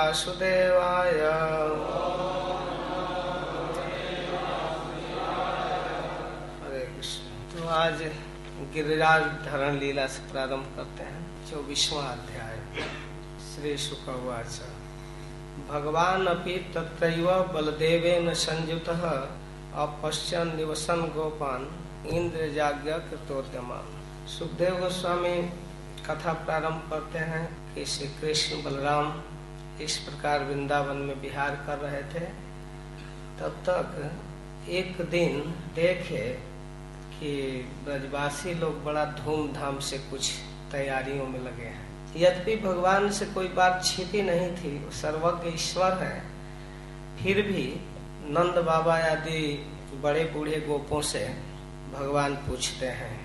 वासुदेवाय। हरे कृष्ण। तो आज गिरिराज धरण लीला से प्रारंभ करते हैं। 24वां अध्याय। श्री शुक उवाच। भगवान अपि तत्रैव बलदेवेन संयुतः अपश्यन् निवसन् गोपान् इंद्रजाज्ञ कृतोद्यमान्। सुखदेव गोस्वामी कथा प्रारंभ करते हैं कि श्री कृष्ण बलराम इस प्रकार वृंदावन में विहार कर रहे थे। तब तक एक दिन देखे कि ब्रजवासी लोग बड़ा धूमधाम से कुछ तैयारियों में लगे हैं। यद्यपि भगवान से कोई बात छिपी नहीं थी, वो सर्वज्ञ ईश्वर है, फिर भी नंद बाबा आदि बड़े बूढ़े गोपों से भगवान पूछते हैं,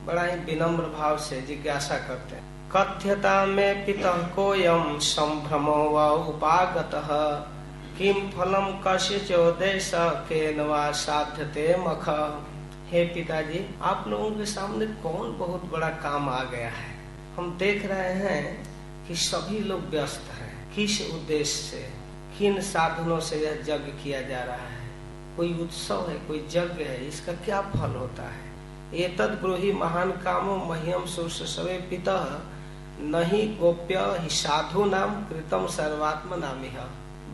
बड़ा ही विनम्र भाव से जिज्ञासा करते हैं। कथ्यता में पितः कोयम संभ्रमो व उपागतः किम फलम कस्यचोदेश केन वा साध्यते मख। हे पिताजी, आप लोगों के सामने कौन बहुत बड़ा काम आ गया है। हम देख रहे हैं कि सभी लोग व्यस्त हैं। किस उद्देश्य से, किन साधनों से यह यज्ञ किया जा रहा है। कोई उत्सव है, कोई यज्ञ है, इसका क्या फल होता है। एतद् ब्रूहि महान कामो मह्यम सुरसवे पितः नहीं गोप्य ही साधु नाम कृतम सर्वात्म नामिह।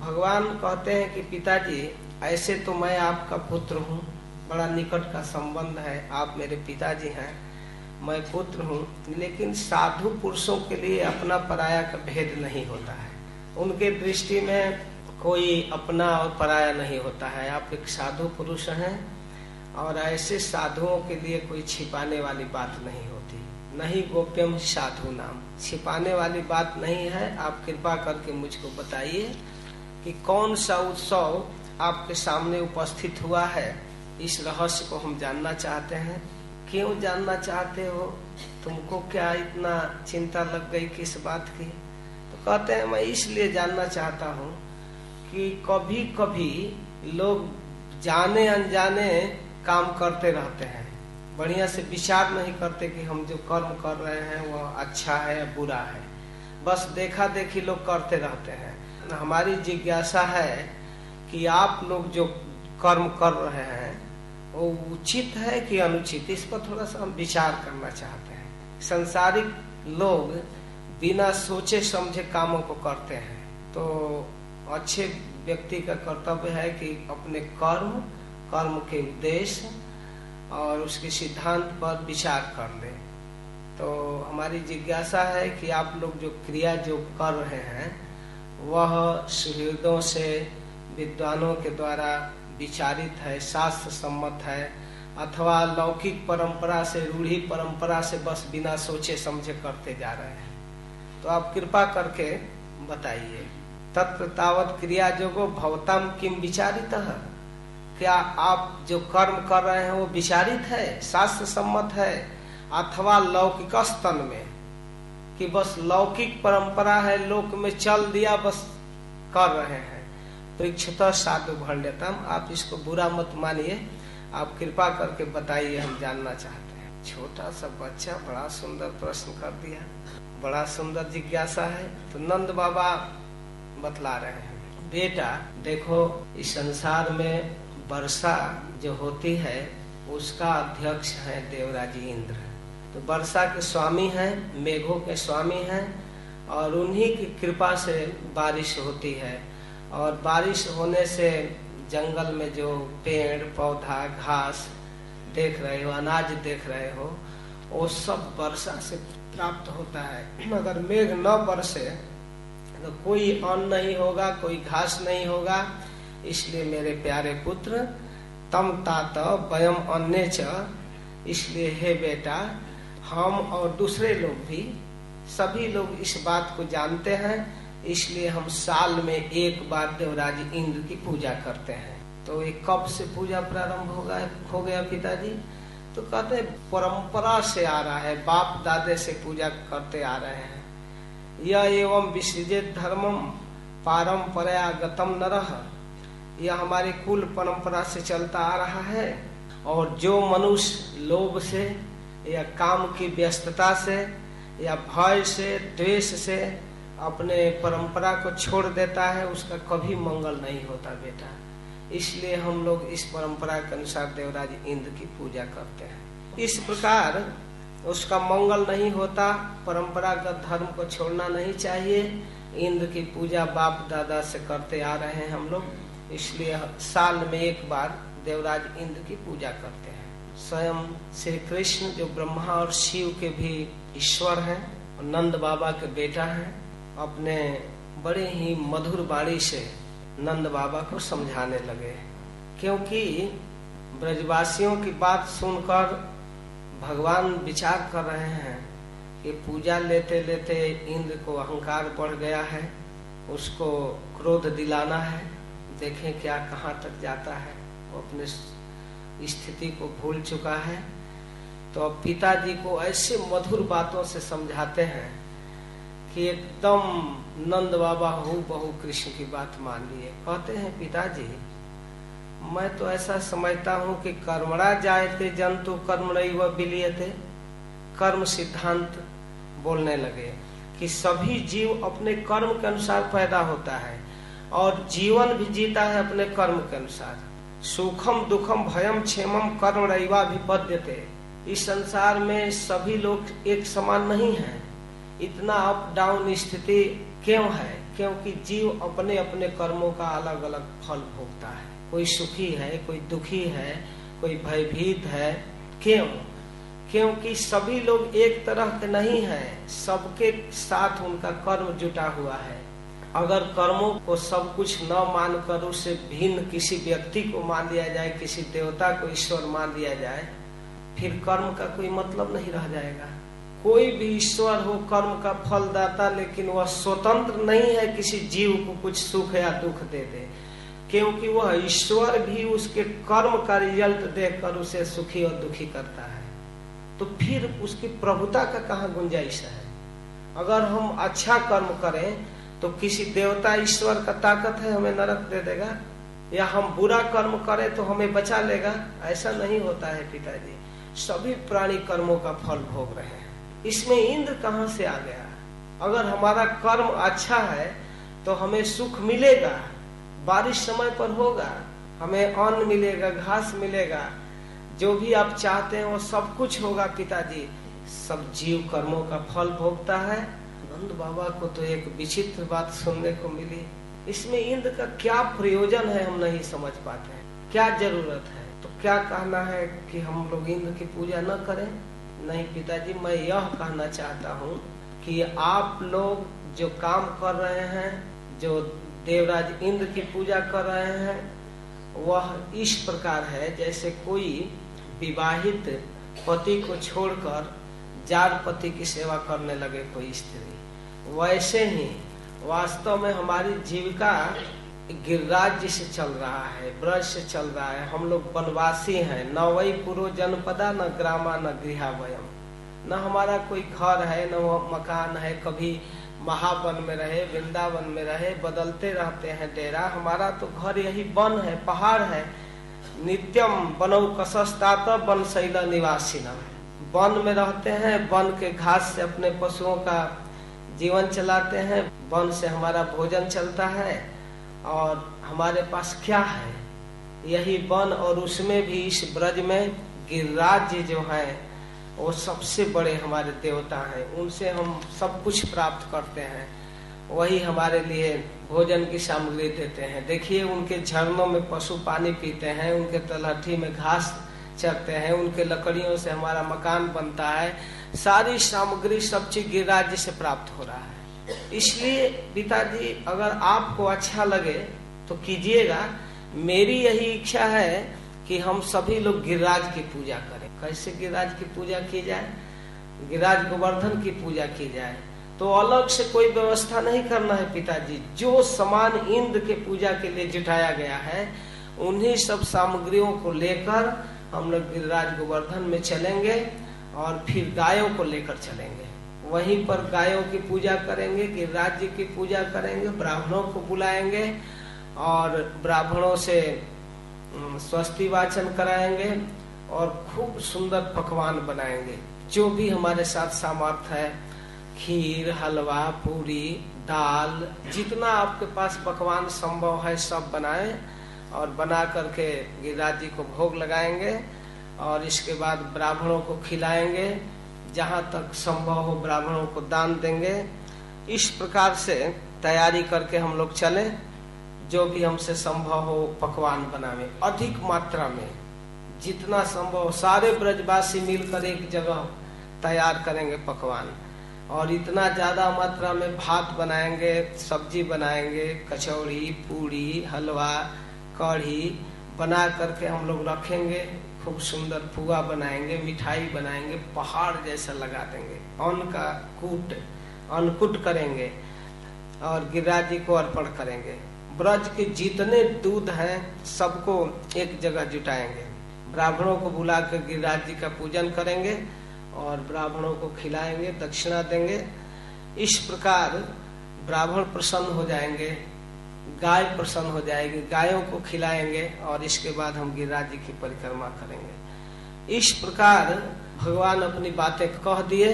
भगवान कहते हैं कि पिताजी, ऐसे तो मैं आपका पुत्र हूँ, बड़ा निकट का संबंध है, आप मेरे पिताजी हैं, मैं पुत्र हूँ, लेकिन साधु पुरुषों के लिए अपना पराया का भेद नहीं होता है। उनके दृष्टि में कोई अपना और पराया नहीं होता है। आप एक साधु पुरुष हैं और ऐसे साधुओं के लिए कोई छिपाने वाली बात नहीं होती। नहीं गोप्यम साधु नाम, छिपाने वाली बात नहीं है। आप कृपा करके मुझको बताइए कि कौन सा उत्सव आपके सामने उपस्थित हुआ है। इस रहस्य को हम जानना चाहते हैं। क्यों जानना चाहते हो? तुमको क्या इतना चिंता लग गई किस बात की? तो कहते हैं, मैं इसलिए जानना चाहता हूँ कि कभी कभी लोग जाने अनजाने काम करते रहते हैं, बढ़िया से विचार नहीं करते कि हम जो कर्म कर रहे हैं वह अच्छा है या बुरा है। बस देखा देखी लोग करते रहते हैं। हमारी जिज्ञासा है कि आप लोग जो कर्म कर रहे हैं वो उचित है कि अनुचित, इस पर थोड़ा सा हम विचार करना चाहते हैं। संसारिक लोग बिना सोचे समझे कामों को करते हैं, तो अच्छे व्यक्ति का कर्तव्य है कि अपने कर्म के उद्देश्य और उसके सिद्धांत पर विचार कर ले। तो हमारी जिज्ञासा है कि आप लोग जो क्रिया जो कर रहे हैं वह सुहृदों से, विद्वानों के द्वारा विचारित है, शास्त्र सम्मत है, अथवा लौकिक परंपरा से, रूढ़ी परंपरा से बस बिना सोचे समझे करते जा रहे हैं। तो आप कृपा करके बताइए। तत्र तावत क्रिया जोगो भवताम किम विचारितः। क्या आप जो कर्म कर रहे हैं वो विचारित है, शास्त्र सम्मत है, अथवा लौकिक स्तन में कि बस लौकिक परंपरा है, लोक में चल दिया, बस कर रहे हैं। परीक्षित साधु भंड्यतम, आप इसको बुरा मत मानिए, आप कृपा करके बताइए, हम जानना चाहते हैं। छोटा सा बच्चा बड़ा सुंदर प्रश्न कर दिया, बड़ा सुंदर जिज्ञासा है। तो नंद बाबा बतला रहे हैं, बेटा देखो, इस संसार में वर्षा जो होती है उसका अध्यक्ष है देवराज इंद्र। तो वर्षा के स्वामी हैं, मेघों के स्वामी हैं, और उन्हीं की कृपा से बारिश होती है। और बारिश होने से जंगल में जो पेड़ पौधा घास देख रहे हो, अनाज देख रहे हो, वो सब वर्षा से प्राप्त होता है। अगर मेघ न बरसे तो कोई अन्न नहीं होगा, कोई घास नहीं होगा। इसलिए मेरे प्यारे पुत्र, तम तात वयम अन्य च, इसलिए हे बेटा, हम और दूसरे लोग भी, सभी लोग इस बात को जानते हैं। इसलिए हम साल में एक बार देवराज इंद्र की पूजा करते हैं। तो ये कब से पूजा प्रारंभ हो गया पिताजी? तो कहते हैं परंपरा से आ रहा है, बाप दादे से पूजा करते आ रहे हैं। यह एवं विसृजित धर्मम पारंपरा गतम नरः, यह हमारे कुल परंपरा से चलता आ रहा है। और जो मनुष्य लोभ से या काम की व्यस्तता से या भय से, द्वेष से अपने परंपरा को छोड़ देता है उसका कभी मंगल नहीं होता बेटा। इसलिए हम लोग इस परंपरा के अनुसार देवराज इंद्र की पूजा करते हैं। इस प्रकार उसका मंगल नहीं होता, परंपरागत धर्म को छोड़ना नहीं चाहिए। इंद्र की पूजा बाप दादा से करते आ रहे हैं हम लोग, इसलिए साल में एक बार देवराज इंद्र की पूजा करते हैं। स्वयं श्री कृष्ण जो ब्रह्मा और शिव के भी ईश्वर हैं और नंद बाबा के बेटा हैं, अपने बड़े ही मधुर वाणी से नंद बाबा को समझाने लगे, क्योंकि ब्रजवासियों की बात सुनकर भगवान विचार कर रहे हैं कि पूजा लेते लेते इंद्र को अहंकार बढ़ गया है, उसको क्रोध दिलाना है, देखें क्या कहाँ तक जाता है, वो अपने स्थिति को भूल चुका है। तो अब पिताजी को ऐसे मधुर बातों से समझाते हैं कि एकदम नंद बाबा हूबहू कृष्ण की बात मान लिए। कहते हैं पिताजी मैं तो ऐसा समझता हूँ कि कर्मणा जायते जंतु कर्मणैव विलीयते, कर्म सिद्धांत बोलने लगे कि सभी जीव अपने कर्म के अनुसार पैदा होता है और जीवन भी जीता है अपने कर्म के अनुसार। सुखम दुखम भयम क्षेमम कर्मणैवाभिपद्यते। इस संसार में सभी लोग एक समान नहीं है। इतना अप डाउन स्थिति क्यों है? क्योंकि जीव अपने अपने कर्मों का अलग अलग फल भोगता है। कोई सुखी है, कोई दुखी है, कोई भयभीत है। क्यों? क्योंकि सभी लोग एक तरह के नहीं हैं, सबके साथ उनका कर्म जुटा हुआ है। अगर कर्मों को सब कुछ न मानकर उसे भिन्न किसी व्यक्ति को मान लिया जाए, किसी देवता को ईश्वर मान लिया जाए, फिर कर्म का कोई मतलब नहीं रह जाएगा। कोई भी ईश्वर हो कर्म का फलदाता, लेकिन वह स्वतंत्र नहीं है किसी जीव को कुछ सुख या दुख दे दे, क्योंकि वह ईश्वर भी उसके कर्म का रिजल्ट देखकर उसे सुखी और दुखी करता है। तो फिर उसकी प्रभुता का कहाँ गुंजाइश है? अगर हम अच्छा कर्म करें तो किसी देवता ईश्वर का ताकत है हमें नरक दे देगा, या हम बुरा कर्म करें तो हमें बचा लेगा? ऐसा नहीं होता है पिताजी। सभी प्राणी कर्मों का फल भोग रहे हैं। इसमें इंद्र कहाँ से आ गया? अगर हमारा कर्म अच्छा है तो हमें सुख मिलेगा, बारिश समय पर होगा, हमें अन्न मिलेगा, घास मिलेगा, जो भी आप चाहते हैं वो सब कुछ होगा पिताजी। सब जीव कर्मों का फल भोगता है। नंद बाबा को तो एक विचित्र बात सुनने को मिली। इसमें इंद्र का क्या प्रयोजन है हम नहीं समझ पाते हैं, क्या जरूरत है? तो क्या कहना है कि हम लोग इंद्र की पूजा न करें? नहीं पिताजी, मैं यह कहना चाहता हूँ कि आप लोग जो काम कर रहे हैं, जो देवराज इंद्र की पूजा कर रहे हैं, वह इस प्रकार है जैसे कोई विवाहित पति को छोड़कर जार पति की सेवा करने लगे कोई स्त्री। वैसे ही वास्तव में हमारी जीविका गिरिराज जी से चल रहा है, ब्रज से चल रहा है। हम लोग वनवासी हैं। न वही पुरो जनपदा न ग्रामा न गृहा वयम। न हमारा कोई घर है, न मकान है। कभी महावन में रहे, वृंदावन में रहे, बदलते रहते हैं डेरा। हमारा तो घर यही वन है, पहाड़ है। नित्यम वनौ कसस्तात वन शैल निवासिना। वन में रहते हैं, वन के घास से अपने पशुओं का जीवन चलाते हैं, वन से हमारा भोजन चलता है। और हमारे पास क्या है? यही वन। और उसमें भी इस ब्रज में गिरिराज जी जो है वो सबसे बड़े हमारे देवता हैं। उनसे हम सब कुछ प्राप्त करते हैं। वही हमारे लिए भोजन की सामग्री देते हैं। देखिए उनके झरनों में पशु पानी पीते हैं, उनके तलहटी में घास चरते हैं, उनके लकड़ियों से हमारा मकान बनता है। सारी सामग्री सब चीज गिरिराज जी से प्राप्त हो रहा है। इसलिए पिताजी अगर आपको अच्छा लगे तो कीजिएगा। मेरी यही इच्छा है कि हम सभी लोग गिरिराज की पूजा करें। कैसे गिरिराज की पूजा की जाए? गिरिराज गोवर्धन की पूजा की जाए। तो अलग से कोई व्यवस्था नहीं करना है पिताजी। जो सामान इंद्र के पूजा के लिए जुटाया गया है, उन्हीं सब सामग्रियों को लेकर हम लोग गिरिराज गोवर्धन में चलेंगे और फिर गायों को लेकर चलेंगे। वहीं पर गायों की पूजा करेंगे, गिरिराज जी की पूजा करेंगे, ब्राह्मणों को बुलाएंगे और ब्राह्मणों से स्वस्ति वाचन कराएंगे और खूब सुंदर पकवान बनाएंगे। जो भी हमारे साथ सामर्थ्य है खीर, हलवा, पूरी, दाल, जितना आपके पास पकवान संभव है सब बनाएं और बना करके गिरिराज जी को भोग लगाएंगे और इसके बाद ब्राह्मणों को खिलाएंगे। जहाँ तक संभव हो ब्राह्मणों को दान देंगे। इस प्रकार से तैयारी करके हम लोग चले। जो भी हमसे संभव हो पकवान बनावे, अधिक मात्रा में जितना संभव सारे ब्रजवासी मिलकर एक जगह तैयार करेंगे पकवान, और इतना ज्यादा मात्रा में भात बनाएंगे, सब्जी बनाएंगे, कचौड़ी, पूरी, हलवा, कढ़ी बना करके हम लोग रखेंगे। खूब सुंदर पुआ बनाएंगे, मिठाई बनाएंगे, पहाड़ जैसा लगा देंगे। अन्न का अन्नकूट करेंगे और गिरिराज जी को अर्पण करेंगे। ब्रज के जितने दूध हैं सबको एक जगह जुटाएंगे। ब्राह्मणों को बुला कर गिरिराज जी का पूजन करेंगे और ब्राह्मणों को खिलाएंगे, दक्षिणा देंगे। इस प्रकार ब्राह्मण प्रसन्न हो जाएंगे, गाय प्रसन्न हो जाएगी, गायों को खिलाएंगे और इसके बाद हम गिरिराज जी की परिक्रमा करेंगे। इस प्रकार भगवान अपनी बातें कह दिए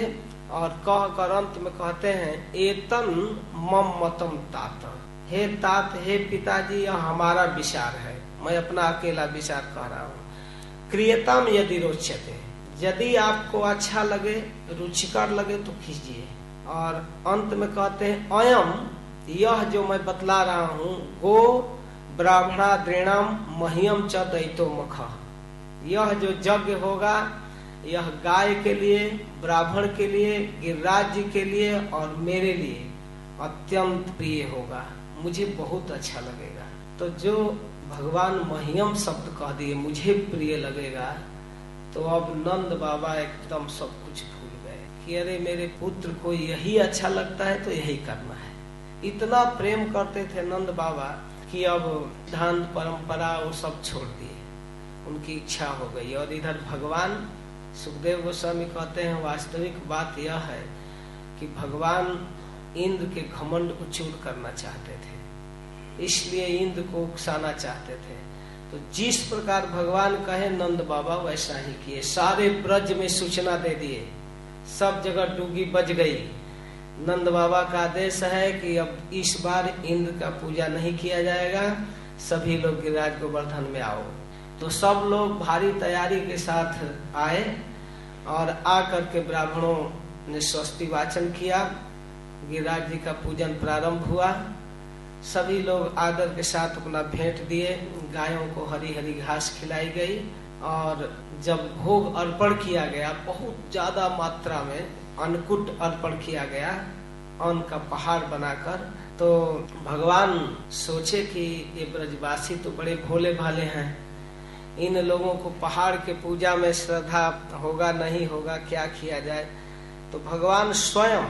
और कह कर अंत में कहते हैं, एतन मम मतम तात। हे तात, हे पिताजी, यह हमारा विचार है, मैं अपना अकेला विचार कह रहा हूँ। क्रियतम यदि रोचते, यदि आपको अच्छा लगे, रुचिकर लगे तो कीजिए। और अंत में कहते हैं, अयम, यह जो मैं बतला रहा हूँ, गो ब्राह्मणा दृणाम मह्यम च दैतो मख, यह जो यज्ञ होगा यह गाय के लिए, ब्राह्मण के लिए, गिरिराज जी के लिए और मेरे लिए अत्यंत प्रिय होगा, मुझे बहुत अच्छा लगेगा। तो जो भगवान मह्यम शब्द कह दिए, मुझे प्रिय लगेगा, तो अब नंद बाबा एकदम सब कुछ भूल गए कि अरे मेरे पुत्र को यही अच्छा लगता है तो यही करना है। इतना प्रेम करते थे नंद बाबा कि अब धान परंपरा वो सब छोड़ दिए, उनकी इच्छा हो गई। और इधर भगवान सुखदेव गोस्वामी कहते हैं, वास्तविक बात यह है कि भगवान इंद्र के घमंड को चूर करना चाहते थे, इसलिए इंद्र को उकसाना चाहते थे। तो जिस प्रकार भगवान कहे नंद बाबा वैसा ही किए। सारे ब्रज में सूचना दे दिए, सब जगह डूगी बज गई। नंद बाबा का आदेश है कि अब इस बार इंद्र का पूजा नहीं किया जाएगा, सभी लोग गिरिराज गोवर्धन में आओ। तो सब लोग भारी तैयारी के साथ आए और आकर के ब्राह्मणों ने स्वस्ति वाचन किया। गिरिराज जी का पूजन प्रारंभ हुआ। सभी लोग आदर के साथ अपना भेंट दिए। गायों को हरी हरी घास खिलाई गई और जब भोग अर्पण किया गया, बहुत ज्यादा मात्रा में अन्नकूट अर्पण किया गया, अन्न का पहाड़ बनाकर, तो भगवान सोचे कि ये ब्रजवासी तो बड़े भोले भाले हैं, इन लोगों को पहाड़ के पूजा में श्रद्धा होगा नहीं होगा, क्या किया जाए। तो भगवान स्वयं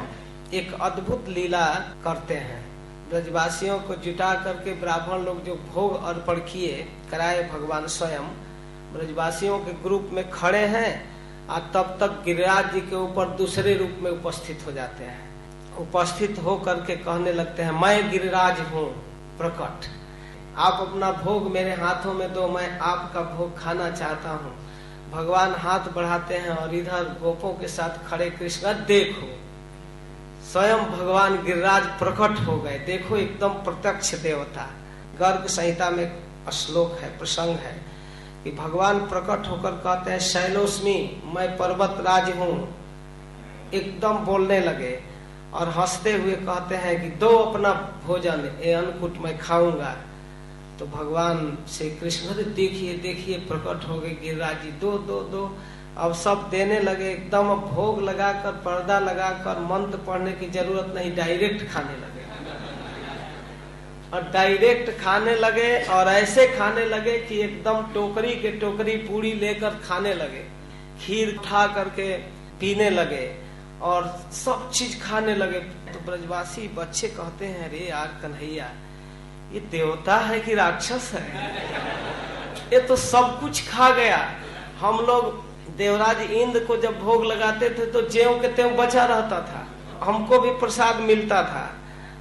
एक अद्भुत लीला करते हैं। ब्रजवासियों को जुटा करके ब्राह्मण लोग जो भोग अर्पण किए कराए, भगवान स्वयं ब्रजवासियों के ग्रुप में खड़े हैं और तब तक गिरिराज जी के ऊपर दूसरे रूप में उपस्थित हो जाते हैं। उपस्थित हो करके कहने लगते हैं, मैं गिरिराज हूँ प्रकट, आप अपना भोग मेरे हाथों में दो, मैं आपका भोग खाना चाहता हूँ। भगवान हाथ बढ़ाते हैं और इधर गोपों के साथ खड़े कृष्ण, देखो स्वयं भगवान गिरिराज प्रकट हो गए, देखो एकदम प्रत्यक्ष देवता। गर्ग संहिता में श्लोक है, प्रसंग है कि भगवान प्रकट होकर कहते हैं, शैलोस्मी, मैं पर्वत राज हूँ। एकदम बोलने लगे और हंसते हुए कहते हैं कि दो अपना भोजन, ये अन्नकूट मैं खाऊंगा। तो भगवान श्री कृष्ण, देखिए देखिए प्रकट हो गए गिरिराज जी, दो दो दो। अब सब देने लगे, एकदम भोग लगाकर, पर्दा लगाकर, मंत्र पढ़ने की जरूरत नहीं, डायरेक्ट खाने लगे। और डायरेक्ट खाने लगे और ऐसे खाने लगे कि एकदम टोकरी के टोकरी पूरी लेकर खाने लगे, खीर उठा करके पीने लगे और सब चीज खाने लगे। तो ब्रजवासी बच्चे कहते हैं, अरे यार कन्हैया, ये देवता है कि राक्षस है? ये तो सब कुछ खा गया। हम लोग देवराज इंद्र को जब भोग लगाते थे तो ज्यों के त्यों बचा रहता था, हमको भी प्रसाद मिलता था,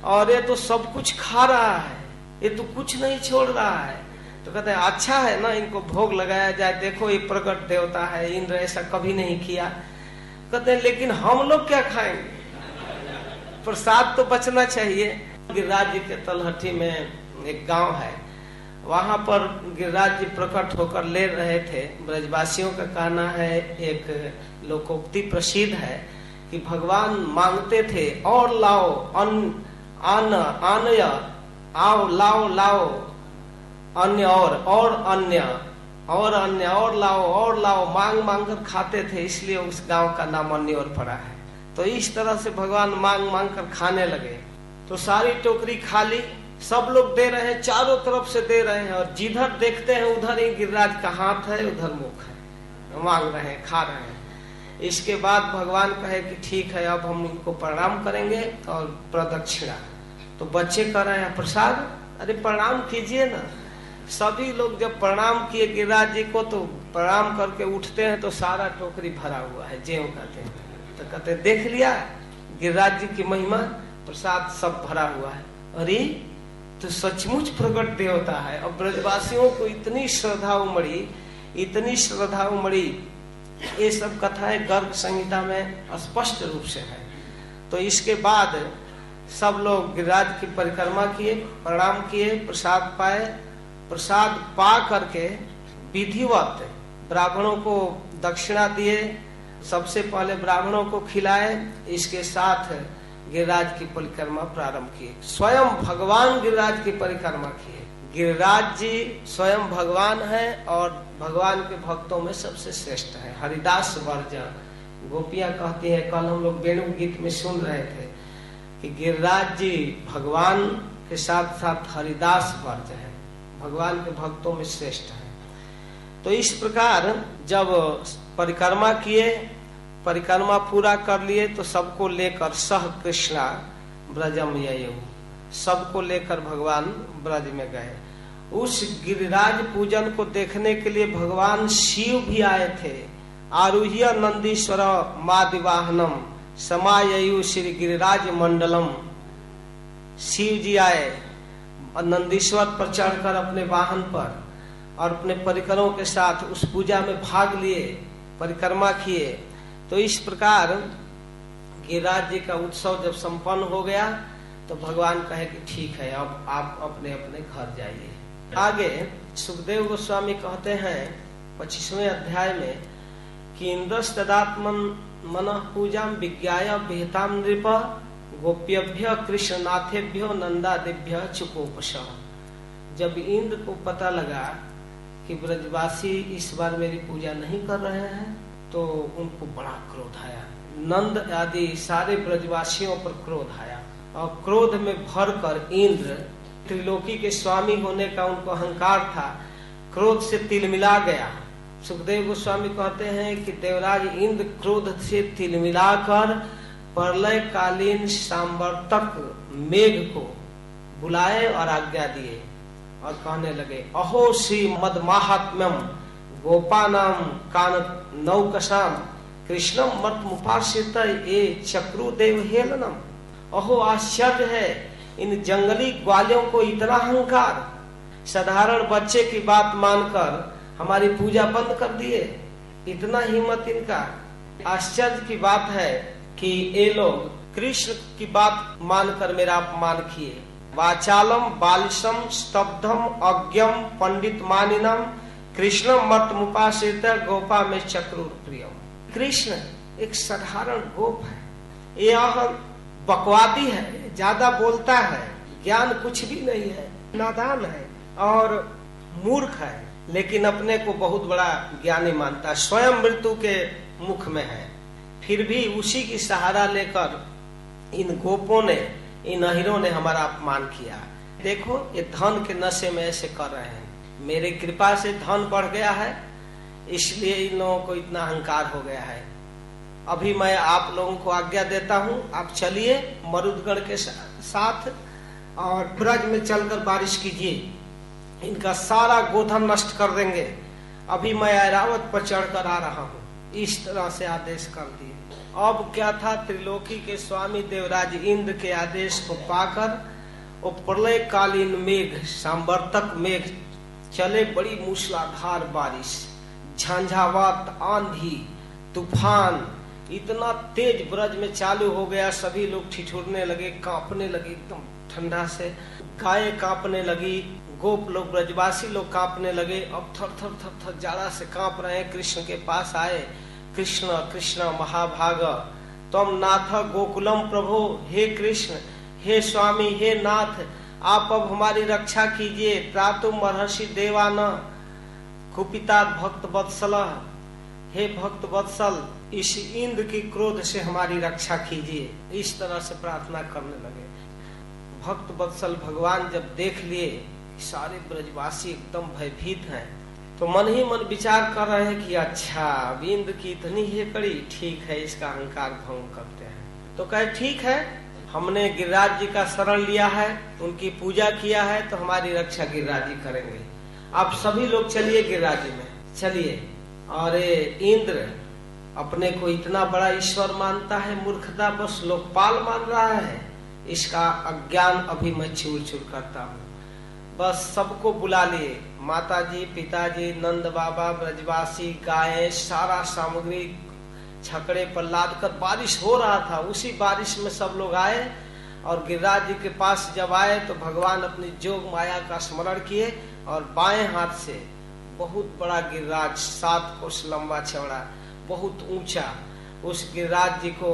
और ये तो सब कुछ खा रहा है, ये तो कुछ नहीं छोड़ रहा है। तो कहते हैं, अच्छा है ना, इनको भोग लगाया जाए, देखो ये प्रकट देवता है, इंद्र ऐसा कभी नहीं किया। कहते हैं, लेकिन हम लोग क्या खाएंगे? प्रसाद तो बचना चाहिए। गिरिराज जी के तलहटी में एक गांव है, वहां पर गिरिराज जी प्रकट होकर ले रहे थे। ब्रजवासियों का कहना है, एक लोकोक्ति प्रसिद्ध है कि भगवान मांगते थे और लाओ अन्य आओ लाओ लाओ अन्य और अन्य और अन्य और लाओ मांग मांग कर खाते थे, इसलिए उस गांव का नाम अन्योर पड़ा है। तो इस तरह से भगवान मांग मांग कर खाने लगे। तो सारी टोकरी खाली, सब लोग दे रहे हैं, चारों तरफ से दे रहे हैं, और जिधर देखते हैं उधर ही गिरिराज का हाथ है, उधर मुख है, मांग रहे हैं, खा रहे हैं। इसके बाद भगवान कहे कि ठीक है, अब हम इनको प्रणाम करेंगे और प्रदक्षिणा। तो बच्चे कह रहे हैं प्रसाद, अरे प्रणाम कीजिए ना। सभी लोग जब प्रणाम किए गिरिराज जी को, तो प्रणाम करके उठते हैं तो सारा टोकरी भरा हुआ है, जेव कहते हैं। तो कहते देख लिया गिरिराज जी की महिमा, प्रसाद सब भरा हुआ है। अरे तो सचमुच प्रकट देवता है। और ब्रजवासियों को इतनी श्रद्धा उमड़ी, ये सब कथाएं गर्ग संहिता में स्पष्ट रूप से है। तो इसके बाद सब लोग गिरिराज की परिक्रमा किए, प्रणाम किए, प्रसाद पाए। प्रसाद पा करके विधिवत ब्राह्मणों को दक्षिणा दिए, सबसे पहले ब्राह्मणों को खिलाए। इसके साथ गिरिराज की परिक्रमा प्रारंभ किए। स्वयं भगवान गिरिराज की परिक्रमा किए। गिरिराज जी स्वयं भगवान है और भगवान के भक्तों में सबसे श्रेष्ठ है। हरिदास वर्ज गोपियां कहती है, कल हम लोग वेणु गीत में सुन रहे थे कि गिरिराज जी भगवान के साथ साथ हरिदास वर्ज है, भगवान के भक्तों में श्रेष्ठ है। तो इस प्रकार जब परिक्रमा किए, परिक्रमा पूरा कर लिए, तो सबको लेकर सह कृष्णा ब्रजम ययौ, सबको लेकर भगवान ब्रज में गए। उस गिरिराज पूजन को देखने के लिए भगवान शिव भी आए थे। आरूह्य नंदीश्वर मादिवाहनम समाययु श्री गिरिराज मंडलम। शिव जी आए और नंदीश्वर पर चढ़कर अपने वाहन पर और अपने परिकरों के साथ उस पूजा में भाग लिए, परिक्रमा किए। तो इस प्रकार गिरिराज जी का उत्सव जब संपन्न हो गया, तो भगवान कहे कि ठीक है, अब आप अपने अपने घर जाइए। आगे सुखदेव गोस्वामी कहते हैं 25वें अध्याय में कि इंद्रस्तदात्मन मनः पूजाम विज्ञाय विहिताम नृप गोप्यभ्य कृष्णनाथेभ्यो नंदादिभ्य चुकोपश। जब इंद्र को पता लगा कि ब्रजवासी इस बार मेरी पूजा नहीं कर रहे हैं, तो उनको बड़ा क्रोध आया। नंद आदि सारे ब्रजवासियों पर क्रोध आया, और क्रोध में भरकर इंद्र, त्रिलोकी के स्वामी होने का उनको अहंकार था, क्रोध से तिलमिला गया। सुखदेव गोस्वामी कहते हैं कि देवराज इंद्र क्रोध से तिलमिलाकर प्रलय कालीन सांवर्तक मेघ को बुलाए और आज्ञा दिए और कहने लगे, अहो श्री मद महात्म्यम गोपानाम कान नौकसाम कृष्णम मत मुपासित ए चक्रु देव हेलनम। अहो आश्चर्य है, इन जंगली ग्वालियों को इतना अहंकार, साधारण बच्चे की बात मानकर हमारी पूजा बंद कर दिए, इतना हिम्मत इनका। आश्चर्य की बात है कि ये लोग कृष्ण की बात मानकर मेरा अपमान किए। वाचालम बालिशम स्तब्धम अज्ञम पंडित मानिनम कृष्णम मत मुपासित गोपा में चक्रुर प्रियम। कृष्ण एक साधारण गोप है, यह बकवादी है, ज्यादा बोलता है, ज्ञान कुछ भी नहीं है, नादान है और मूर्ख है, लेकिन अपने को बहुत बड़ा ज्ञानी मानता है, स्वयं मृत्यु के मुख में है। फिर भी उसी की सहारा लेकर इन गोपों ने, इन अहिरों ने हमारा अपमान किया। देखो ये धन के नशे में ऐसे कर रहे हैं। मेरे कृपा से धन बढ़ गया है, इसलिए इन लोगों को इतना अहंकार हो गया है। अभी मैं आप लोगों को आज्ञा देता हूँ, आप चलिए मरुदगढ़ के साथ और ब्रज में चलकर बारिश कीजिए, इनका सारा गोधन नष्ट कर देंगे। अभी मैं ऐरावत पर चढ़कर आ रहा हूँ। इस तरह से आदेश कर दिए। अब क्या था, त्रिलोकी के स्वामी देवराज इंद्र के आदेश को पाकर वो प्रलय कालीन मेघ, सांवर्तक मेघ चले, बड़ी मूसलाधार बारिश, झंझावात, आंधी, तूफान, इतना तेज ब्रज में चालू हो गया, सभी लोग ठिठुरने लगे, कांपने लगे एकदम ठंडा से, गायें कांपने लगी, गोप लोग ब्रजवासी लोग कांपने लगे। अब थर थर थर थर जाड़ा से कांप रहे हैं। कृष्ण के पास आए, कृष्ण कृष्ण महाभाग तम नाथ गोकुलम प्रभो, हे कृष्ण, हे स्वामी, हे नाथ, आप अब हमारी रक्षा कीजिए। त्रातुम महर्षि देवान कुपिता भक्त वत्सल, हे भक्त वत्सल, इस इंद्र की क्रोध से हमारी रक्षा कीजिए। इस तरह से प्रार्थना करने लगे। भक्त वत्सल भगवान जब देख लिए सारे ब्रजवासी एकदम भयभीत हैं, तो मन ही मन विचार कर रहे हैं कि अच्छा, इंद्र की इतनी ही कड़ी, ठीक है, इसका अहंकार भंग करते हैं। तो कहे ठीक है, हमने गिरिराज जी का शरण लिया है, उनकी पूजा किया है, तो हमारी रक्षा गिरिराज जी करेंगे। आप सभी लोग चलिए गिरिराज जी में, चलिए। और इंद्र अपने को इतना बड़ा ईश्वर मानता है, मूर्खता बस लोकपाल मान रहा है, इसका अज्ञान अभी मैं चूर चूर करता हूँ। बस सबको बुला लिए, माताजी, पिताजी, नंद बाबा, ब्रजवासी, गायें, सारा सामग्री छकड़े पर लाद कर, बारिश हो रहा था, उसी बारिश में सब लोग आए। और गिरिराज जी के पास जब आए तो भगवान अपनी जोग माया का स्मरण किए और बाएं हाथ से बहुत बड़ा गिरिराज, 7 कोस लंबा चौड़ा, बहुत ऊंचा, उस गिरिराज जी को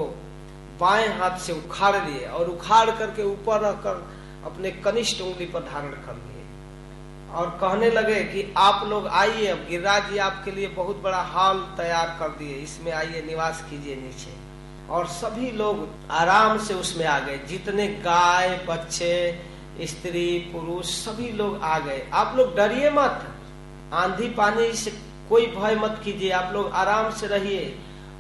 बाएं हाथ से उखाड़ लिए और उखाड़ करके ऊपर रखकर अपने कनिष्ठ उंगली पर धारण कर लिए और कहने लगे कि आप लोग आइए, अब गिरिराज जी आपके लिए बहुत बड़ा हॉल तैयार कर दिए, इसमें आइए, निवास कीजिए नीचे। और सभी लोग आराम से उसमें आ गए, जितने गाय, बच्चे, स्त्री, पुरुष, सभी लोग आ गए। आप लोग डरिए मत, आंधी पानी से कोई भय मत कीजिए, आप लोग आराम से रहिए।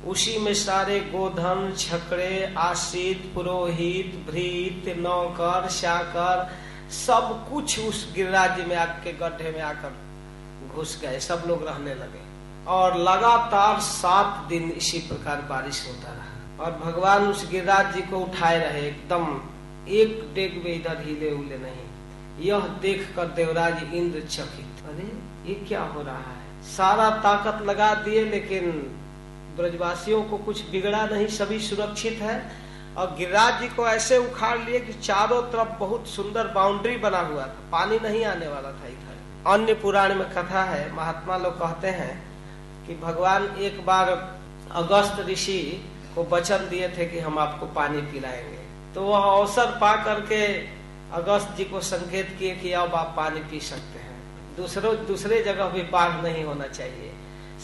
उसी में सारे गोधन, छकड़े, आश्रित, पुरोहित, भृत, नौकर, चाकर, सब कुछ उस गिरिराज में आके गड्ढे में आकर घुस गए, सब लोग रहने लगे। और लगातार 7 दिन इसी प्रकार बारिश होता रहा और भगवान उस गिरिराज जी को उठाए रहे, एकदम एक डेग में इधर हिले उले नहीं। यह देखकर देवराज इंद्र चकित, अरे ये क्या हो रहा है, सारा ताकत लगा दिए लेकिन ब्रजवासियों को कुछ बिगड़ा नहीं, सभी सुरक्षित है। और गिरिराज जी को ऐसे उखाड़ लिए कि चारों तरफ बहुत सुंदर बाउंड्री बना हुआ था, पानी नहीं आने वाला था इधर। अन्य पुराण में कथा है, महात्मा लोग कहते हैं कि भगवान एक बार अगस्त ऋषि को वचन दिए थे कि हम आपको पानी पिलाएंगे, तो वह अवसर पा करके अगस्त जी को संकेत किए कि अब आप पानी पी सकते हैं। दूसरे जगह भी बाढ़ नहीं होना चाहिए,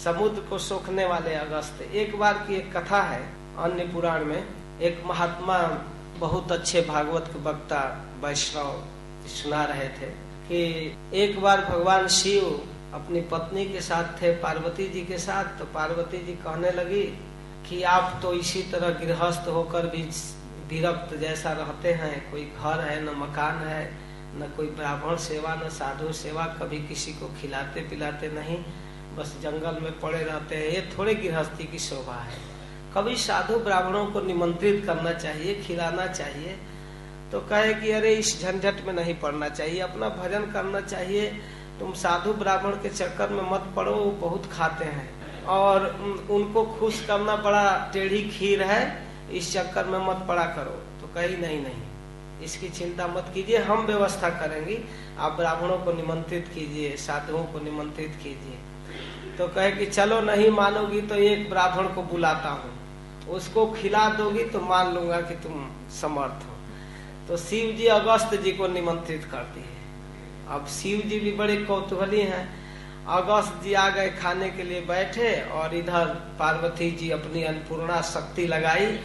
समुद्र को सोखने वाले अगस्त। एक बार की एक कथा है अन्य पुराण में, एक महात्मा बहुत अच्छे भागवत के वक्ता वैष्णव सुना रहे थे कि एक बार भगवान शिव अपनी पत्नी के साथ थे, पार्वती जी के साथ। तो पार्वती जी कहने लगी कि आप तो इसी तरह गृहस्थ होकर भी विरक्त जैसा रहते हैं, कोई घर है न मकान है, न कोई ब्राह्मण सेवा न साधु सेवा, कभी किसी को खिलाते पिलाते नहीं, बस जंगल में पड़े रहते हैं, ये थोड़े गृहस्थी की शोभा है। कभी साधु ब्राह्मणों को निमंत्रित करना चाहिए, खिलाना चाहिए। तो कहे कि अरे इस झंझट में नहीं पड़ना चाहिए, अपना भजन करना चाहिए, तुम साधु ब्राह्मण के चक्कर में मत पड़ो, वो बहुत खाते हैं और उनको खुश करना बड़ा टेढ़ी खीर है, इस चक्कर में मत पड़ा करो। तो कही नहीं, इसकी चिंता मत कीजिए, हम व्यवस्था करेंगे, आप ब्राह्मणों को निमंत्रित कीजिए, साधुओं को निमंत्रित कीजिए। तो कहे कि चलो नहीं मानोगी तो एक ब्राह्मण को बुलाता हूँ, उसको खिला दोगी तो मान लूंगा कि तुम समर्थ हो। तो शिव जी अगस्त जी को निमंत्रित करती है। अब शिव जी भी बड़े कौतूहली हैं। अगस्त जी आ गए, खाने के लिए बैठे और इधर पार्वती जी अपनी अन्नपूर्णा शक्ति लगाई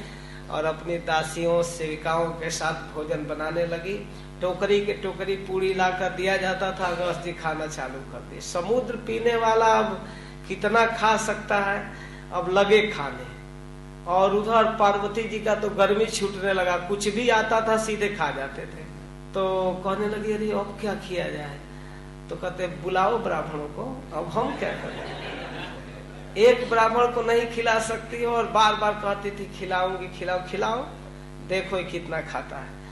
और अपनी दासियों सेविकाओं के साथ भोजन बनाने लगी। टोकरी के टोकरी पूरी लाकर दिया जाता था, अगस्त जी खाना चालू कर दिए। समुद्र पीने वाला अब कितना खा सकता है, अब लगे खाने। और उधर पार्वती जी का तो गर्मी छूटने लगा, कुछ भी आता था सीधे खा जाते थे। तो कहने लगी अरे अब क्या किया जाए, तो कहते बुलाओ ब्राह्मणों को, अब हम क्या करें। एक ब्राह्मण को नहीं खिला सकती हो और बार बार कहती थी खिलाऊंगी, खिलाओ, देखो कितना खाता है।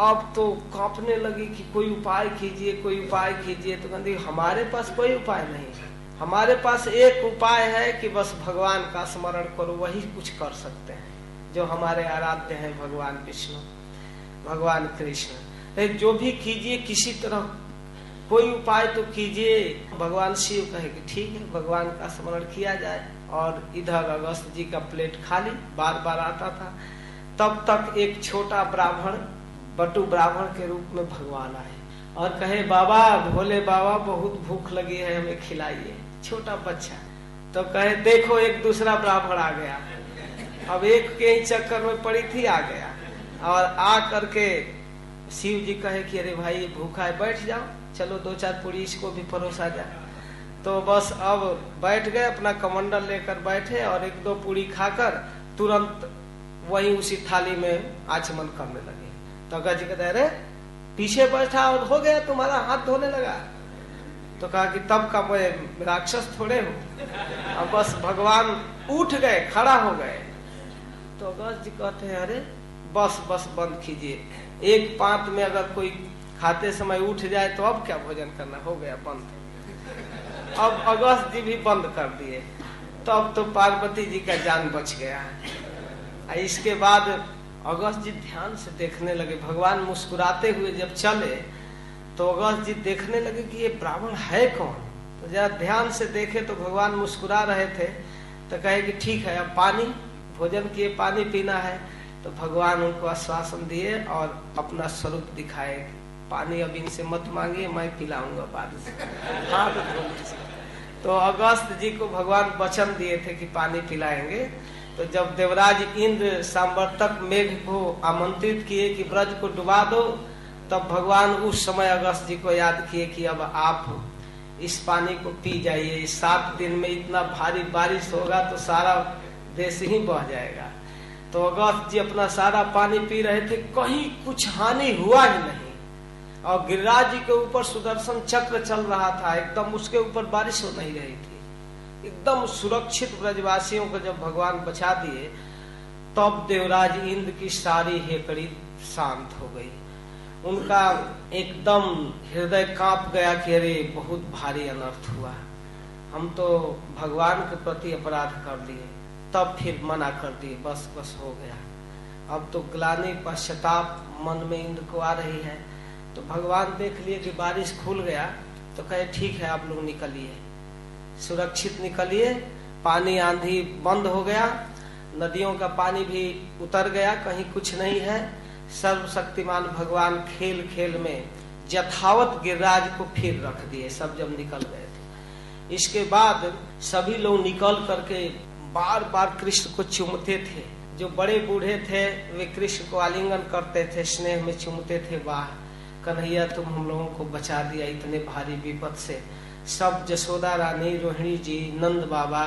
अब तो कांपने लगी कि कोई उपाय कीजिए, कोई उपाय कीजिए। तो कहती हमारे पास कोई उपाय नहीं, हमारे पास एक उपाय है कि बस भगवान का स्मरण करो, वही कुछ कर सकते हैं। जो हमारे आराध्य हैं भगवान विष्णु, भगवान कृष्ण, जो भी कीजिए किसी तरह कोई उपाय तो कीजिए। भगवान शिव कहे कि ठीक है, भगवान का स्मरण किया जाए। और इधर अगस्त जी का प्लेट खाली बार बार आता था। तब तक एक छोटा ब्राह्मण, बटु ब्राह्मण के रूप में भगवान आए और कहे, बाबा, भोले बाबा, बहुत भूख लगी है, हमें खिलाइए। छोटा बच्चा तो कहे, देखो एक दूसरा ब्राह्मण आ गया। अब एक के ही चक्कर में पड़ी थी, आ गया। और आ करके शिव जी कहे कि अरे भाई भूखा है, बैठ जाओ, चलो 2-4 पूरी इसको भी परोसा जाए। तो बस अब बैठ गए, अपना कमंडल लेकर बैठे और 1-2 पूरी खाकर तुरंत वही उसी थाली में आचमन करने लगे। तो अगस्त जी कहते, अरे पीछे बैठा और हो गया, तुम्हारा हाथ धोने लगा। तो कहा कि तब का मैं राक्षस थोड़े हूँ। अब बस भगवान उठ गए, खड़ा हो गए। तो अगस्त जी कहते हैं, अरे बस बस बंद कीजिए। एक पांत में अगर कोई खाते समय उठ जाए तो अब क्या भोजन करना, हो गया बंद। अब अगस्त जी भी बंद कर दिए। तब तो पार्वती जी का जान बच गया। इसके बाद अगस्त जी ध्यान से देखने लगे। भगवान मुस्कुराते हुए जब चले तो अगस्त जी देखने लगे कि ये ब्राह्मण है कौन। तो जरा ध्यान से देखे तो भगवान मुस्कुरा रहे थे। तो कहे कि ठीक है, अब पानी, भोजन किए, पानी पीना है। तो भगवान उनको आश्वासन दिए और अपना स्वरूप दिखाए, पानी अब इनसे मत मांगिए, मैं पिलाऊंगा बाद से, हाथ धो लीजिए। तो अगस्त जी को भगवान वचन दिए थे कि पानी पिलाएंगे। तो जब देवराज इंद्र सांवर्तक मेघ को आमंत्रित किए कि ब्रज को डुबा दो, तब भगवान उस समय अगस्त जी को याद किए कि अब आप इस पानी को पी जाइए। 7 दिन में इतना भारी बारिश होगा तो सारा देश ही बह जाएगा। तो अगस्त जी अपना सारा पानी पी रहे थे, कहीं कुछ हानि हुआ ही नहीं। और गिरिराज जी के ऊपर सुदर्शन चक्र चल रहा था, एकदम उसके ऊपर बारिश हो नहीं रही थी। एकदम सुरक्षित ब्रजवासियों को जब भगवान बचा दिए, तब देवराज इंद्र की सारी हेकड़ी शांत हो गई। उनका एकदम हृदय कांप गया कि अरे बहुत भारी अनर्थ हुआ, हम तो भगवान के प्रति अपराध कर दिए। तब फिर मना कर दिए, बस बस हो गया। अब तो ग्लानि पश्चाताप मन में इंद्र को आ रही है। तो भगवान देख लिए कि बारिश खुल गया, तो कहे ठीक है, आप लोग निकलिए, सुरक्षित निकलिए। पानी आंधी बंद हो गया, नदियों का पानी भी उतर गया, कहीं कुछ नहीं है। सर्वशक्तिमान भगवान खेल खेल में यथावत गिरिराज को फिर रख दिए, सब जब निकल गए थे। इसके बाद सभी लोग निकल करके बार बार कृष्ण को चूमते थे। जो बड़े बूढ़े थे वे कृष्ण को आलिंगन करते थे, स्नेह में चूमते थे, वाह कन्हैया तुम हम लोगों को बचा दिया इतने भारी विपद से। सब जसोदा रानी, रोहिणी जी, नंद बाबा,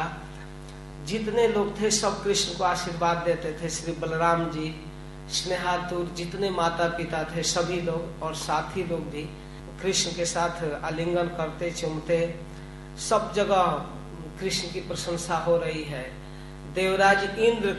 जितने लोग थे सब कृष्ण को आशीर्वाद देते थे। श्री बलराम जी, स्नेहातुर जितने माता पिता थे सभी लोग और साथी लोग भी कृष्ण के साथ आलिंगन करते, चूमते। सब जगह कृष्ण की प्रशंसा हो रही है। देवराज इंद्र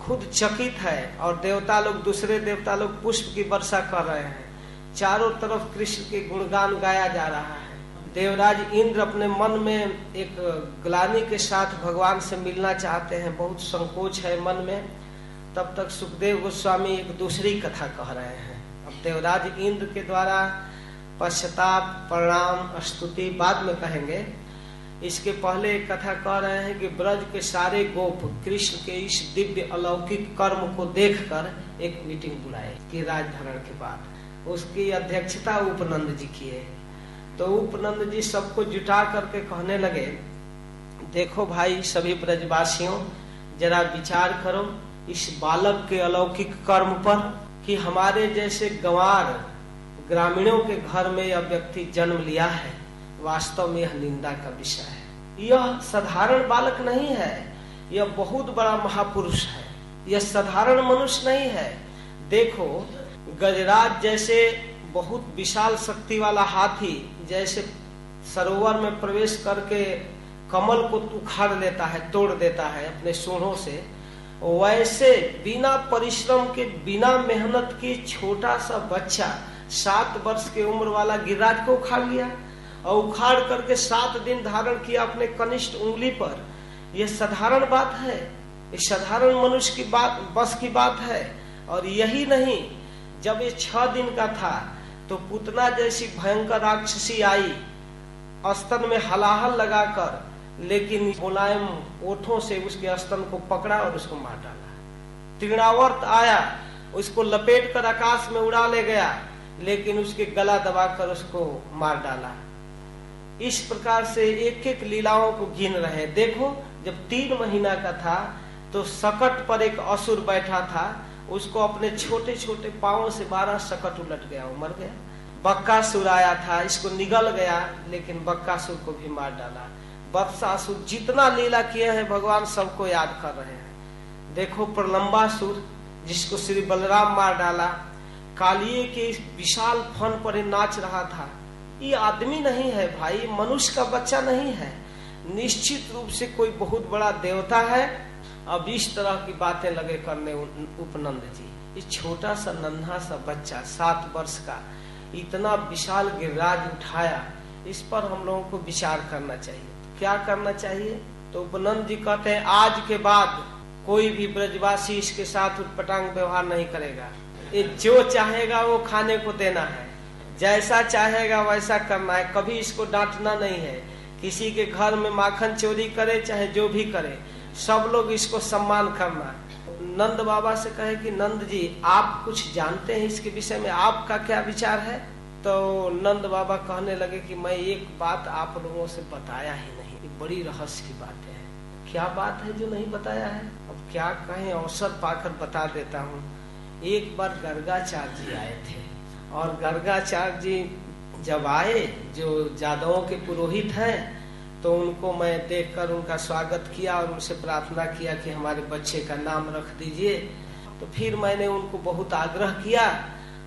खुद चकित है और देवता लोग, दूसरे देवता लोग पुष्प की वर्षा कर रहे हैं। चारों तरफ कृष्ण के गुणगान गाया जा रहा है। देवराज इंद्र अपने मन में एक ग्लानि के साथ भगवान से मिलना चाहते हैं, बहुत संकोच है मन में। तब तक सुखदेव गोस्वामी एक दूसरी कथा कह रहे हैं। अब देवराज इंद्र के द्वारा पश्चाताप, प्रणाम, स्तुति बाद में कहेंगे। इसके पहले एक कथा कह रहे हैं कि ब्रज के सारे गोप कृष्ण के इस दिव्य अलौकिक कर्म को देखकर एक मीटिंग बुलाए कि राजधरण के बाद उसकी अध्यक्षता उपनंद जी किए। तो उपनंद जी सबको जुटा करके कहने लगे, देखो भाई सभी ब्रजवासियों, जरा विचार करो इस बालक के अलौकिक कर्म पर कि हमारे जैसे गंवार ग्रामीणों के घर में यह व्यक्ति जन्म लिया है। वास्तव में यह निंदा का विषय है। यह साधारण बालक नहीं है, यह बहुत बड़ा महापुरुष है, यह साधारण मनुष्य नहीं है। देखो गजराज जैसे बहुत विशाल शक्ति वाला हाथी जैसे सरोवर में प्रवेश करके कमल को उखाड़ लेता है, तोड़ देता है अपने सूंडों से, वैसे बिना परिश्रम के, बिना मेहनत के छोटा सा बच्चा 7 वर्ष की उम्र वाला गिरिराज को उखाड़ लिया। और उखाड़ करके 7 दिन धारण किया अपने कनिष्ठ उंगली पर। यह साधारण बात है, ये साधारण मनुष्य की बात, बस की बात है। और यही नहीं, जब ये 6 दिन का था तो पूतना जैसी भयंकर राक्षसी आई, स्तन में हलाहल लगाकर, लेकिन मुलायम ओठों से उसके स्तन को पकड़ा और उसको मार डाला। तृणावर्त आया, उसको लपेट कर आकाश में उड़ा ले गया, लेकिन उसके गला दबाकर उसको मार डाला। इस प्रकार से एक एक लीलाओं को गिन रहे। देखो, जब 3 महीना का था तो सकट पर एक असुर बैठा था, उसको अपने छोटे छोटे पांवों से 12 सकट उलट गया, वो मर गया। बक्कासुर आया था, इसको निगल गया, लेकिन बक्कासुर को भी मार डाला। वत्सासुर, जितना लीला किए हैं भगवान सबको याद कर रहे हैं। देखो, प्रलंबासुर जिसको श्री बलराम मार डाला, कालिए के विशाल फन पर नाच रहा था। ये आदमी नहीं है भाई, मनुष्य का बच्चा नहीं है, निश्चित रूप से कोई बहुत बड़ा देवता है। अब इस तरह की बातें लगे करने उपनंद जी। ये छोटा सा नन्हा सा बच्चा 7 वर्ष का इतना विशाल गिरिराज उठाया, इस पर हम लोगों को विचार करना चाहिए। क्या करना चाहिए? तो उपनंद जी कहते हैं, आज के बाद कोई भी ब्रजवासी इसके साथ उटपटांग व्यवहार नहीं करेगा। ये जो चाहेगा वो खाने को देना है, जैसा चाहेगा वैसा करना है, कभी इसको डांटना नहीं है। किसी के घर में माखन चोरी करे चाहे जो भी करे, सब लोग इसको सम्मान करना। नंद बाबा से कहे कि नंद जी, आप कुछ जानते हैं इसके विषय में, आपका क्या विचार है? तो नंद बाबा कहने लगे कि मैं एक बात आप लोगों से बताया ही नहीं, ये बड़ी रहस्य की बात है। क्या बात है जो नहीं बताया है? अब क्या कहें, अवसर पाकर बता देता हूँ। एक बार गर्गाचार्य जी आए थे, और गर्गाचार्य जी जब आए, जो जादवों के पुरोहित हैं, तो उनको मैं देखकर उनका स्वागत किया और उनसे प्रार्थना किया कि हमारे बच्चे का नाम रख दीजिए। तो फिर मैंने उनको बहुत आग्रह किया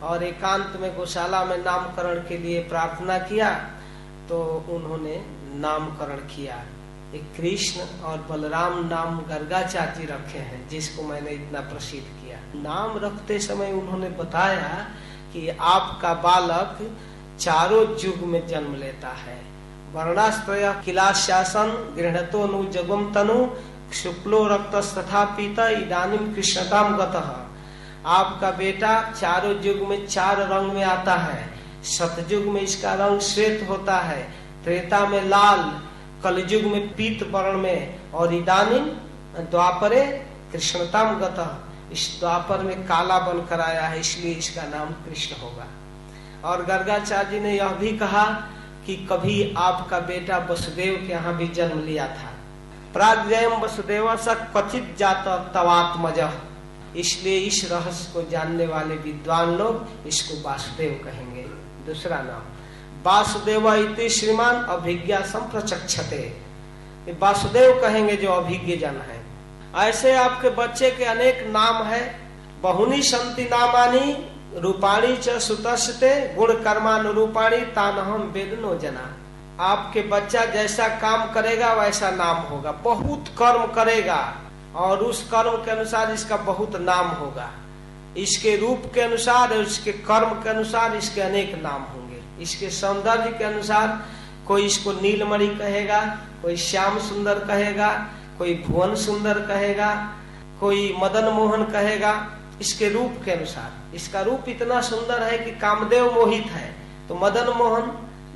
और एकांत में गौशाला में नामकरण के लिए प्रार्थना किया। तो उन्होंने नामकरण किया। एक कृष्ण और बलराम नाम गर्गाचार्य जी रखे हैं, जिसको मैंने इतना प्रसिद्ध किया। नाम रखते समय उन्होंने बताया कि आपका बालक चारों युग में जन्म लेता है। वर्णाश्रय किलाशासन गृहतो नु जगम तनु शुक्लो रक्त तथा पीता इदानीम कृष्णताम गतः। आपका बेटा चारों युग में 4 रंग में आता है। सतयुग में इसका रंग श्वेत होता है, त्रेता में लाल, कलयुग में पीत वर्ण में, और इदानीम द्वापरे कृष्णताम गतः, इस द्वापर में काला बनकर आया है, इसलिए इसका नाम कृष्ण होगा। और गर्गाचार्य जी ने यह भी कहा कि कभी आपका बेटा वसुदेव के यहाँ भी जन्म लिया था। प्राग्जयम वसुदेव स क्वचित जात तवात्मजः, इसलिए इस रहस्य को जानने वाले विद्वान लोग इसको वासुदेव कहेंगे। दूसरा नाम वासुदेव इति श्रीमान अभिज्ञा संप्रचक्षते, वासुदेव कहेंगे जो अभिज्ञ जन है। ऐसे आपके बच्चे के अनेक नाम है। बहुनी संति नामानी रूपाणी च सुतस्ते गुण कर्मानुरूपाणी तानहम वेदनो जना। आपके बच्चा जैसा काम करेगा वैसा नाम होगा। बहुत कर्म करेगा और उस कर्म के अनुसार इसका बहुत नाम होगा। इसके रूप के अनुसार और इसके कर्म के अनुसार इसके अनेक नाम होंगे। इसके सौंदर्य के अनुसार कोई इसको नीलमणि कहेगा, कोई श्याम सुंदर कहेगा, कोई भुवन सुंदर कहेगा, कोई मदन मोहन कहेगा। इसके रूप के अनुसार, इसका रूप इतना सुंदर है कि कामदेव मोहित है, तो मदन मोहन।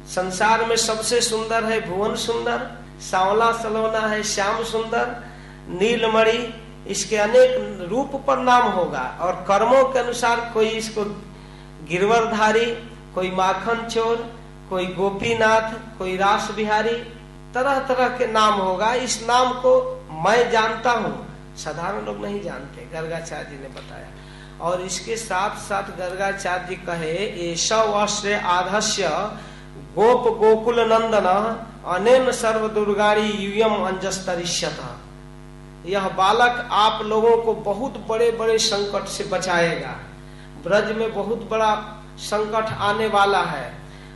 संसार में सबसे सुंदर है भुवन सुंदर, सांवला सलोना है श्याम सुंदर, नीलमणि। इसके अनेक रूप पर नाम होगा। और कर्मों के अनुसार कोई इसको गिरवरधारी, कोई माखन चोर, कोई गोपीनाथ, कोई रास बिहारी, तरह तरह के नाम होगा। इस नाम को मैं जानता हूँ, साधारण लोग नहीं जानते, गर्गाचार्य जी ने बताया। और इसके साथ साथ गर्गाचार्य जी कहे, एषा वश्रे आधस्य गोप गोकुल नंदन अनेन सर्व दुर्गाणी यूयम अंजस्तरिष्यत। यह बालक आप लोगों को बहुत बड़े बड़े संकट से बचाएगा। ब्रज में बहुत बड़ा संकट आने वाला है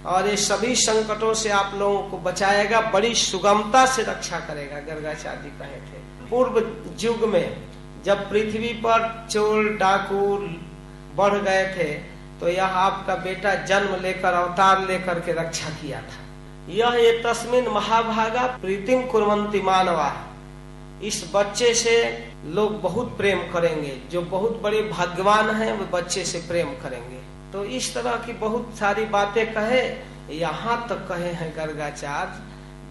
और ये सभी संकटों से आप लोगों को बचाएगा, बड़ी सुगमता से रक्षा करेगा, गर्गाचार्य जी कहे थे। पूर्व युग में जब पृथ्वी पर चोर डाकू बढ़ गए थे, तो यह आपका बेटा जन्म लेकर अवतार लेकर के रक्षा किया था। यह ये तस्मिन महाभागा प्रीतिम कुर्वन्ति मानवा, इस बच्चे से लोग बहुत प्रेम करेंगे, जो बहुत बड़े भाग्यवान हैं वो बच्चे से प्रेम करेंगे। तो इस तरह की बहुत सारी बातें कहे, यहाँ तक कहे हैं गर्गाचार्य,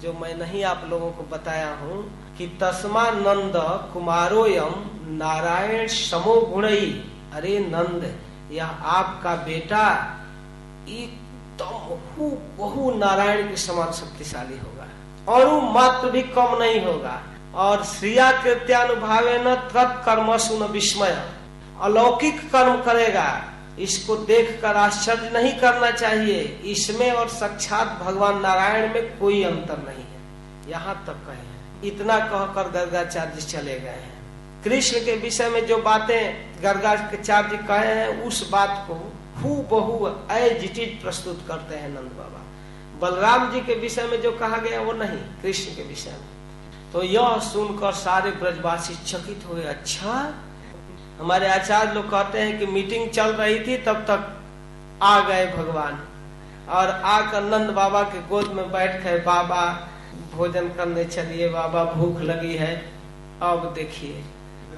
जो मैं नहीं आप लोगों को बताया हूँ कि तस्मा नंद कुमारोयम नारायण समो गुणई। अरे नंद, यह आपका बेटा एकदम बहु नारायण के समान शक्तिशाली होगा, और मात्र भी कम नहीं होगा। और श्रिया कृत्यानुभावे न तत्कर्मसु न विस्मय, अलौकिक कर्म करेगा, इसको देखकर आश्चर्य नहीं करना चाहिए। इसमें और साक्षात भगवान नारायण में कोई अंतर नहीं है। यहाँ तक कहे हैं। इतना कहकर गर्गाचार्य चले गए हैं। कृष्ण के विषय में जो बातें गर्गाचार्य कहे हैं, उस बात को हूबहू एज इट इज प्रस्तुत करते हैं नंद बाबा। बलराम जी के विषय में जो कहा गया वो नहीं, कृष्ण के विषय में। तो यह सुनकर सारे ब्रजवासी चकित हुए। अच्छा, हमारे आचार्य लोग कहते हैं कि मीटिंग चल रही थी, तब तक आ गए भगवान, और आकर नंद बाबा के गोद में बैठ गए। बाबा भोजन करने चलिए, बाबा भूख लगी है। अब देखिए,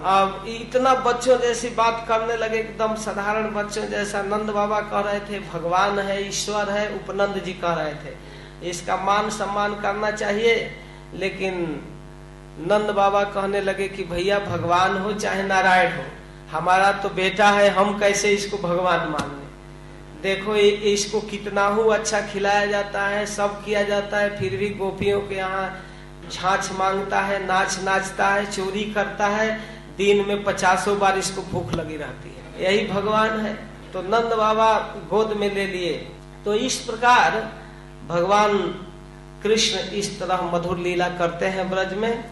अब इतना बच्चों जैसी बात करने लगे, एकदम साधारण बच्चों जैसा। नंद बाबा कह रहे थे भगवान है, ईश्वर है, उपनंद जी कह रहे थे इसका मान सम्मान करना चाहिए। लेकिन नंद बाबा कहने लगे कि भैया भगवान हो चाहे नारायण हो, हमारा तो बेटा है, हम कैसे इसको भगवान मान लें। देखो इसको कितना अच्छा खिलाया जाता है, सब किया जाता है, फिर भी गोपियों के यहाँ झांच मांगता है, नाच नाचता है, चोरी करता है, दिन में 50 बार इसको भूख लगी रहती है। यही भगवान है। तो नंद बाबा गोद में ले लिए। तो इस प्रकार भगवान कृष्ण इस तरह मधुर लीला करते हैं ब्रज में।